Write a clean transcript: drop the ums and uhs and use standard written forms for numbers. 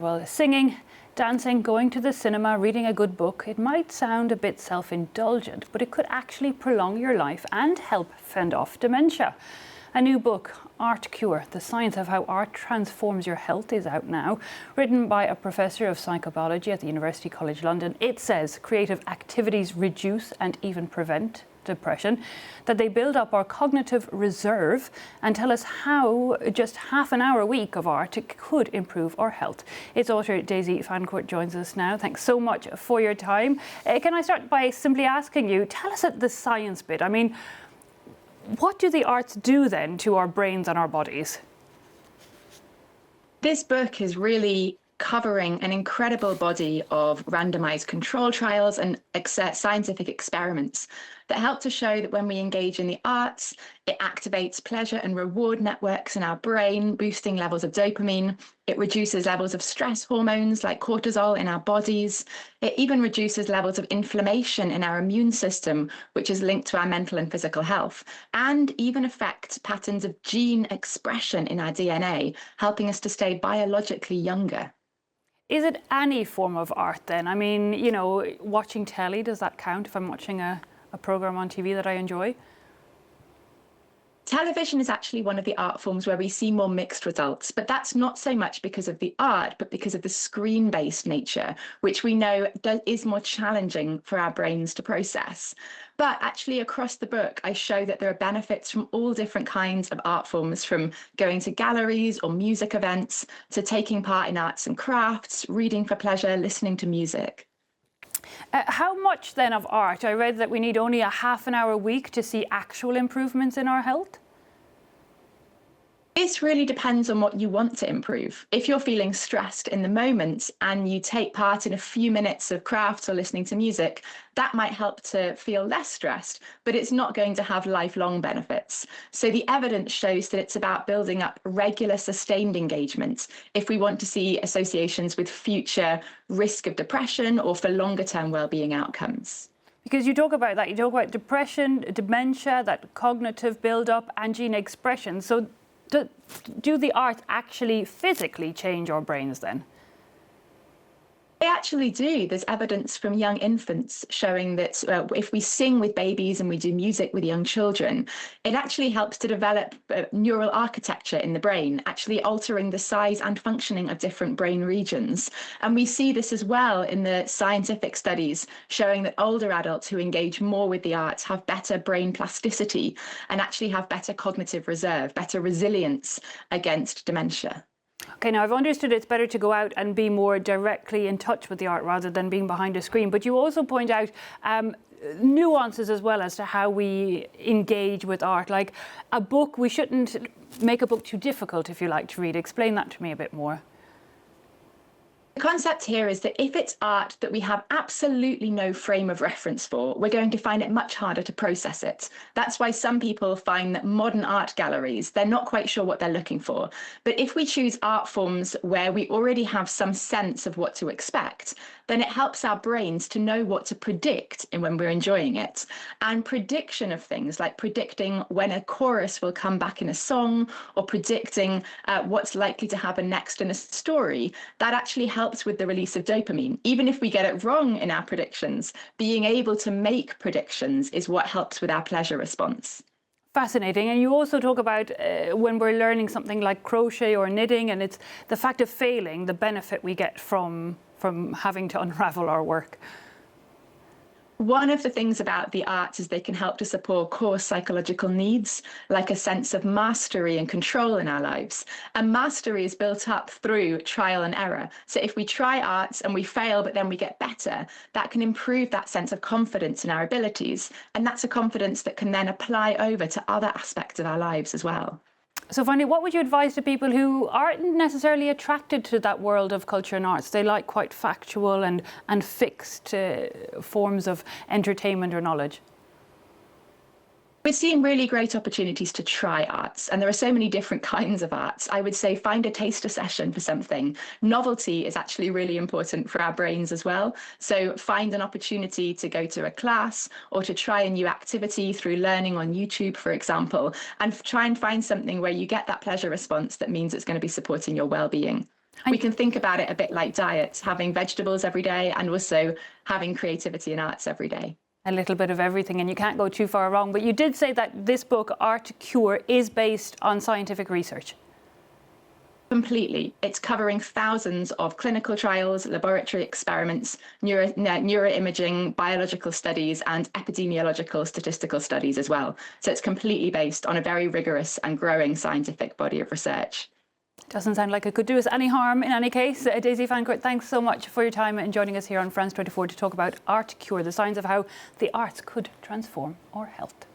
Well, singing, dancing, going to the cinema, reading a good book, it might sound a bit self-indulgent, but it could actually prolong your life and help fend off dementia. A new book, Art Cure, The Science of How Art Transforms Your Health, is out now. Written by a professor of psychobiology at the University College London, it says creative activities reduce and even prevent depression, that they build up our cognitive reserve and tell us how just half an hour a week of art could improve our health. Its author Daisy Fancourt joins us now. Thanks so much for your time. Can I start by simply asking you, tell us the science bit. I mean, what do the arts do then to our brains and our bodies? This book is really covering an incredible body of randomized control trials and scientific experiments that help to show that when we engage in the arts, it activates pleasure and reward networks in our brain, boosting levels of dopamine. It reduces levels of stress hormones like cortisol in our bodies. It even reduces levels of inflammation in our immune system, which is linked to our mental and physical health, and even affects patterns of gene expression in our DNA, helping us to stay biologically younger. Is it any form of art then? I mean, you know, watching telly, does that count if I'm watching a program on TV that I enjoy? Television is actually one of the art forms where we see more mixed results, but that's not so much because of the art, but because of the screen-based nature, which we know is more challenging for our brains to process. But actually across the book, I show that there are benefits from all different kinds of art forms, from going to galleries or music events, to taking part in arts and crafts, reading for pleasure, listening to music. How much then of art? I read that we need only a half an hour a week to see actual improvements in our health. This really depends on what you want to improve. If you're feeling stressed in the moment and you take part in a few minutes of crafts or listening to music, that might help to feel less stressed, but it's not going to have lifelong benefits. So the evidence shows that it's about building up regular, sustained engagement if we want to see associations with future risk of depression or for longer-term well-being outcomes. Because you talk about that, you talk about depression, dementia, that cognitive build-up and gene expression. So do the arts actually physically change our brains then? They actually do. There's evidence from young infants showing that if we sing with babies and we do music with young children, it actually helps to develop neural architecture in the brain, actually altering the size and functioning of different brain regions. And we see this as well in the scientific studies showing that older adults who engage more with the arts have better brain plasticity and actually have better cognitive reserve, better resilience against dementia. Okay, now I've understood it's better to go out and be more directly in touch with the art rather than being behind a screen. But you also point out nuances as well as to how we engage with art. Like a book, we shouldn't make a book too difficult, if you like, to read. Explain that to me a bit more. The concept here is that if it's art that we have absolutely no frame of reference for, we're going to find it much harder to process it. That's why some people find that modern art galleries, they're not quite sure what they're looking for. But if we choose art forms where we already have some sense of what to expect, then it helps our brains to know what to predict when we're enjoying it. And prediction of things like predicting when a chorus will come back in a song or predicting what's likely to happen next in a story, that actually helps with the release of dopamine. Even if we get it wrong in our predictions, being able to make predictions is what helps with our pleasure response. Fascinating. And you also talk about when we're learning something like crochet or knitting, and it's the fact of failing, the benefit we get from having to unravel our work. One of the things about the arts is they can help to support core psychological needs, like a sense of mastery and control in our lives. And mastery is built up through trial and error. So if we try arts and we fail, but then we get better, that can improve that sense of confidence in our abilities. And that's a confidence that can then apply over to other aspects of our lives as well. So finally, what would you advise to people who aren't necessarily attracted to that world of culture and arts? They like quite factual and fixed forms of entertainment or knowledge. We're seeing really great opportunities to try arts, and there are so many different kinds of arts. I would say find a taster session for something. Novelty is actually really important for our brains as well. So find an opportunity to go to a class or to try a new activity through learning on YouTube, for example, and try and find something where you get that pleasure response that means it's going to be supporting your well-being. We can think about it a bit like diets, having vegetables every day and also having creativity and arts every day. A little bit of everything, and you can't go too far wrong. But you did say that this book, Art to Cure, is based on scientific research. Completely. It's covering thousands of clinical trials, laboratory experiments, neuroimaging, biological studies, and epidemiological statistical studies as well. So it's completely based on a very rigorous and growing scientific body of research. Doesn't sound like it could do us any harm in any case. Daisy Fancourt, thanks so much for your time and joining us here on France 24 to talk about Art to Cure, the science of how the arts could transform our health.